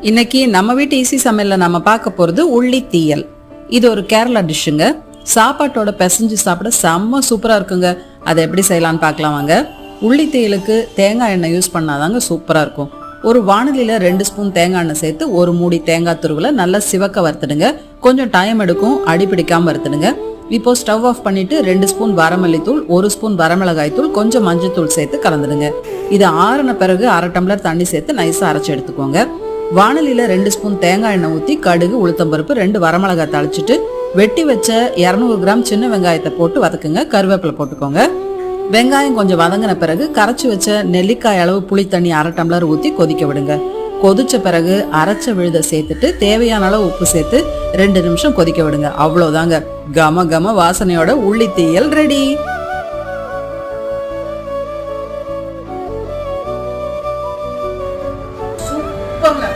இன்னைக்கு நம்ம வீட்டு ஈஸி சமையல்ல நம்ம பார்க்க போறது உள்ளி தீயல். இது ஒரு கேரளா டிஷ்ஷுங்க. சாப்பாட்டோட பிசைஞ்சு சாப்பிட செம்ம சூப்பரா இருக்குங்க. அதை எப்படி செய்யலாம்னு பார்க்கலாம் வாங்க. உள்ளி தீயலுக்கு தேங்காய் எண்ணெய் யூஸ் பண்ணாதாங்க சூப்பரா இருக்கும். ஒரு வாணலியில 2 ஸ்பூன் தேங்காய் எண்ணெய் சேர்த்து ஒரு மூடி தேங்காய் துருவலை நல்லா சிவக்க வறுத்துடுங்க. கொஞ்சம் டைம் எடுக்கும், அடி பிடிக்காம வறுத்துடுங்க. இப்போ ஸ்டவ் ஆஃப் பண்ணிட்டு 2 ஸ்பூன் வரமல்லி தூள், 1 ஸ்பூன் வரமிளகாய் தூள், கொஞ்சம் மஞ்சள் தூள் சேர்த்து கலந்துடுங்க. இது ஆறின பிறகு 1/2 டம்ளர் தண்ணி சேர்த்து நைஸா அரைச்சு எடுத்துக்கோங்க. வாணலியில 2 ஸ்பூன் தேங்காய் எண்ணெய் ஊற்றி கடுகு, உளுத்தம்பருப்பு, 2 வரமிளகாய் தாளிச்சிட்டு வெட்டி வச்ச 200 கிராம் சின்ன வெங்காயத்தை போட்டு வதக்குங்க. கருவேப்பிலை போட்டுக்கோங்க. வெங்காயம் கொஞ்சம் வதங்கின பிறகு கரைச்சி வச்ச நெல்லிக்காய் அளவு புளி தண்ணி 1/2 டம்ளர் ஊற்றி கொதிக்க விடுங்க. கொதிச்ச பிறகு அரைச்ச விழுதை சேர்த்துட்டு தேவையான அளவு உப்பு சேர்த்து 2 நிமிஷம் கொதிக்க விடுங்க. அவ்வளோதாங்க, கம கம வாசனையோட உள்ளி தீயல் ரெடி.